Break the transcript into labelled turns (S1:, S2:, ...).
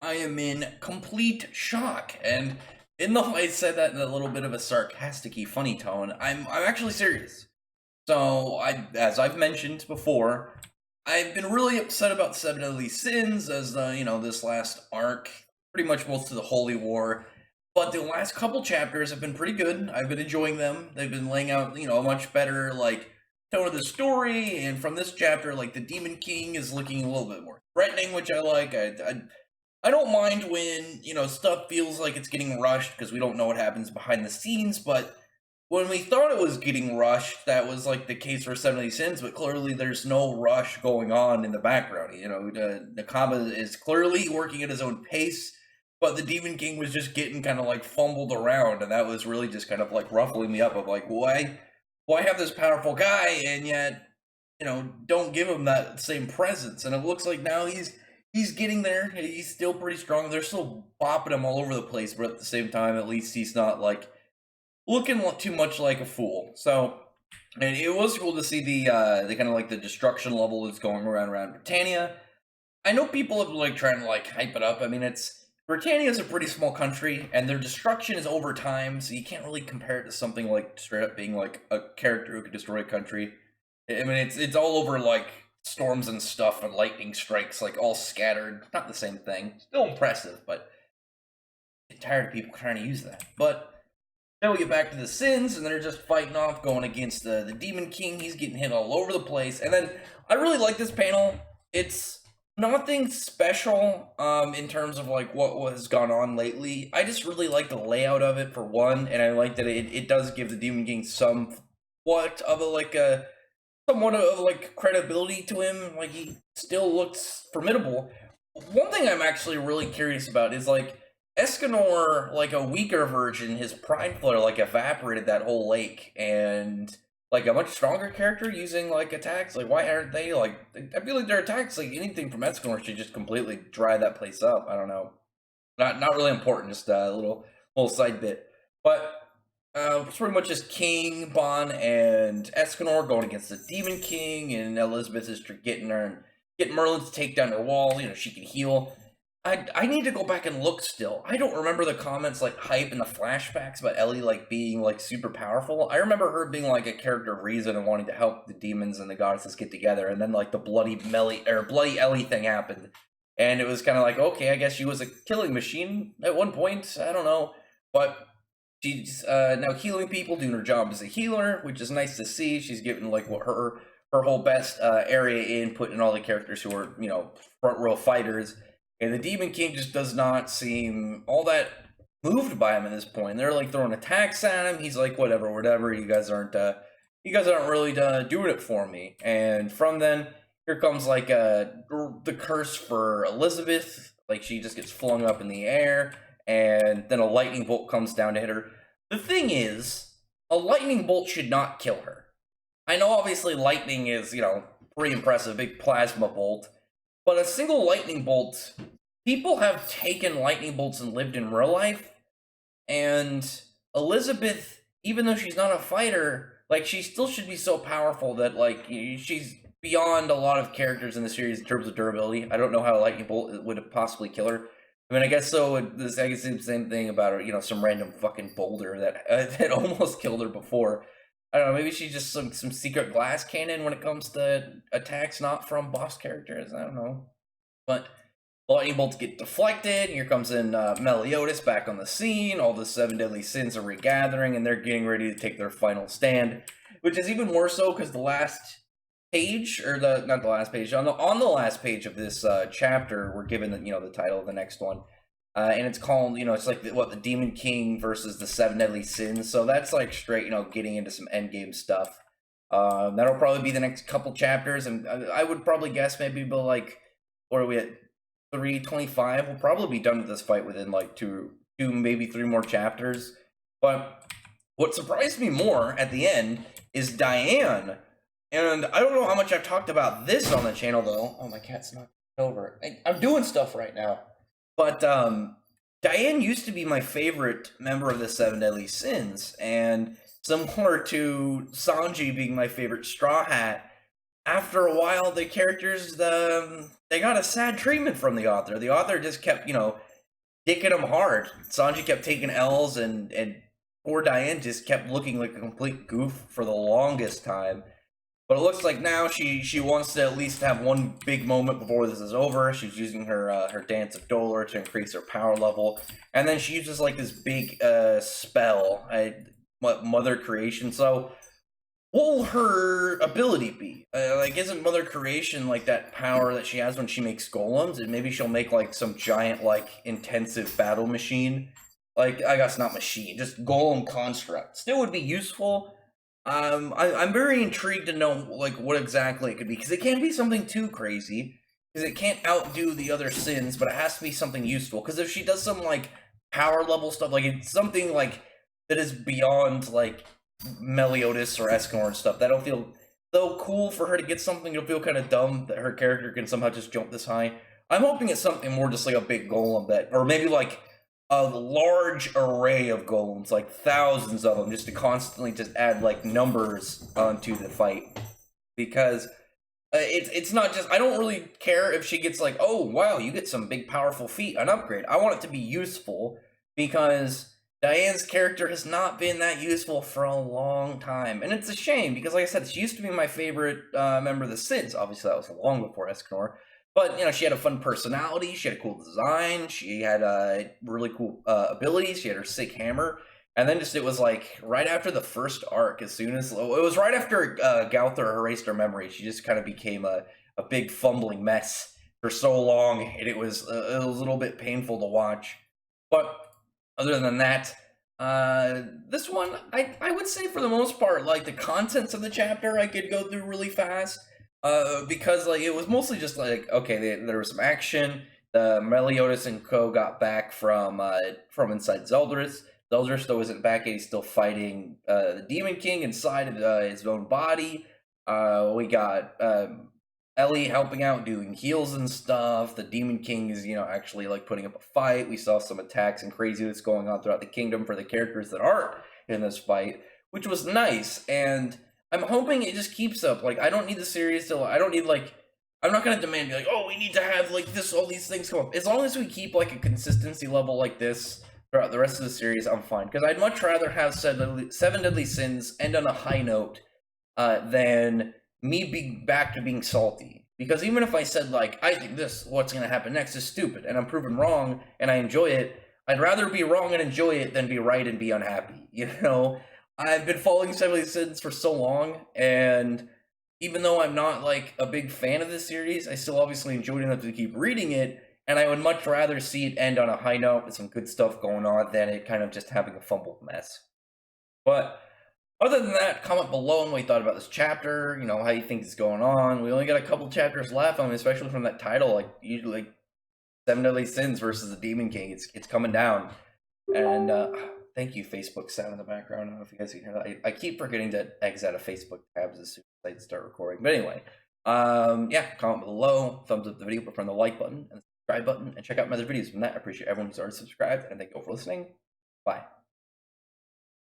S1: I am in complete shock. And even though I said that in a little bit of a sarcastic-y, funny tone, I'm actually serious. So as I've mentioned before, I've been really upset about Seven Deadly Sins as this last arc, pretty much most of the Holy War. But the last couple chapters have been pretty good. I've been enjoying them. They've been laying out, a much better tone of the story. And from this chapter, the Demon King is looking a little bit more threatening, which I like. I don't mind when, stuff feels like it's getting rushed because we don't know what happens behind the scenes, but when we thought it was getting rushed, that was the case for 70 Sins, but clearly there's no rush going on in the background. Nakaba is clearly working at his own pace, but the Demon King was just getting kind of fumbled around, and that was really just kind of ruffling me up of why have this powerful guy and yet, don't give him that same presence. And it looks like now he's getting there. He's still pretty strong. They're still bopping him all over the place, but at the same time, at least he's not looking too much like a fool. So, and it was cool to see the kind of the destruction level that's going around Britannia. I know people have been trying to hype it up. I mean, Britannia is a pretty small country, and their destruction is over time, so you can't really compare it to something straight up being a character who could destroy a country. I mean, it's all over storms and stuff and lightning strikes all scattered. Not the same thing. Still impressive, but I'm tired of people trying to use that. But then we get back to the Sins, and they're just fighting off, going against the Demon King. He's getting hit all over the place. And then I really like this panel. It's nothing special in terms of what has gone on lately. I just really like the layout of it for one, and I like that it does give the Demon King somewhat of credibility to him. He still looks formidable. One thing I'm actually really curious about is Escanor, a weaker version, his pride flare evaporated that whole lake, and a much stronger character using attacks. Why aren't they I feel like their attacks anything from Escanor should just completely dry that place up. I don't know. Not really important, just a little side bit. But it's pretty much just King, Bon, and Escanor going against the Demon King, and Elizabeth is getting Merlin to take down her wall. She can heal. I need to go back and look still. I don't remember the comments hype in the flashbacks about Ellie being super powerful. I remember her being a character of reason and wanting to help the demons and the goddesses get together, and then the bloody Ellie thing happened. And it was kind of okay, I guess she was a killing machine at one point. I don't know. But she's now healing people, doing her job as a healer, which is nice to see. She's getting what her whole best area in, putting in all the characters who are, front row fighters. And the Demon King just does not seem all that moved by him at this point. They're throwing attacks at him. He's whatever. You guys aren't really doing it for me. And from then, here comes the curse for Elizabeth. She just gets flung up in the air, and then a lightning bolt comes down to hit her. The thing is, a lightning bolt should not kill her. I know obviously lightning is, pretty impressive, big plasma bolt. But a single lightning bolt, people have taken lightning bolts and lived in real life, and Elizabeth, even though she's not a fighter, she still should be so powerful that, she's beyond a lot of characters in the series in terms of durability. I don't know how a lightning bolt would possibly kill her. I mean, I guess so. I guess it's the same thing about her, some random fucking boulder that almost killed her before. I don't know, maybe she's just some secret glass cannon when it comes to attacks not from boss characters. I don't know. But lightning bolts get deflected. Here comes in Meliodas back on the scene. All the 7 deadly sins are regathering, and they're getting ready to take their final stand. Which is even more so because the last page, or not the last page, on the last page of this chapter, we're given the title of the next one. And it's called, it's the Demon King versus the 7 deadly sins. So that's straight, getting into some endgame stuff. That'll probably be the next couple chapters, and I would probably guess maybe about what are we at, 325? We'll probably be done with this fight within two, maybe 3 more chapters. But what surprised me more at the end is Diane. And I don't know how much I've talked about this on the channel, though. Oh, my cat's knocked over. I'm doing stuff right now. But Diane used to be my favorite member of the 7 deadly sins, and similar to Sanji being my favorite Straw Hat, after a while, the characters, they got a sad treatment from the author. The author just kept, dicking them hard. Sanji kept taking L's, and poor Diane just kept looking like a complete goof for the longest time. But it looks like now she wants to at least have one big moment before this is over. She's using her Dance of Dolor to increase her power level, and then she uses like this big spell, Mother Creation. So what will her ability be? Like, isn't Mother Creation like that power that she has when she makes golems? And maybe she'll make like some giant, like, intensive battle machine. Like, I guess not machine, just golem construct. Still would be useful. I'm very intrigued to know like what exactly it could be, because it can't be something too crazy, because it can't outdo the other sins, but it has to be something useful. Because if she does some like power level stuff, like it's something like that is beyond like Meliodas or Escanor and stuff, that'll feel so cool for her to get something. It'll feel kind of dumb that her character can somehow just jump this high. I'm hoping it's something more just like a big golem that, or maybe like a large array of golems, like thousands of them, just to constantly just add like numbers onto the fight. Because it's not just, I don't really care if she gets like, oh wow, you get some big powerful feat, an upgrade. I want it to be useful, because Diane's character has not been that useful for a long time, and it's a shame, because like I said, she used to be my favorite member of the Sins. Obviously that was long before Escanor, but she had a fun personality, she had a cool design, she had really cool abilities, she had her sick hammer. And then it was like right after the first arc, as soon as it was right after Gowther erased her memory, she just kind of became a big fumbling mess for so long, and it was a little bit painful to watch. But other than that, this one, I would say for the most part, like the contents of the chapter, I could go through really fast, because like it was mostly just like, okay, there was some action. The Meliodas and Co got back from inside Zeldris. Zeldris still isn't back yet. He's still fighting the Demon King inside of his own body. We got Ellie helping out, doing heals and stuff. The Demon King is, actually like putting up a fight. We saw some attacks and craziness going on throughout the kingdom for the characters that aren't in this fight, which was nice. And I'm hoping it just keeps up. Like, I don't need the series to, I don't need like, I'm not going to demand, be like, oh, we need to have like this, all these things come up. As long as we keep like a consistency level like this throughout the rest of the series, I'm fine. Because I'd much rather have Seven Deadly Sins end on a high note than me being back to being salty. Because even if I said, like, I think what's going to happen next is stupid, and I'm proven wrong, and I enjoy it, I'd rather be wrong and enjoy it than be right and be unhappy. I've been following Seven Deadly Sins for so long, and even though I'm not, like, a big fan of this series, I still obviously enjoyed enough to keep reading it, and I would much rather see it end on a high note with some good stuff going on than it kind of just having a fumbled mess. But other than that, comment below on what you thought about this chapter, how you think it's going on. We only got a couple chapters left, especially from that title, like, usually, like, Seven Deadly Sins versus the Demon King. It's coming down. And, thank you, Facebook sound in the background. I don't know if you guys can hear that. I keep forgetting to exit out of Facebook tabs as soon as I start recording. But anyway, yeah, comment below, thumbs up the video, press on the like button and the subscribe button, and check out my other videos. From that, I appreciate everyone who's already subscribed, and thank you all for listening.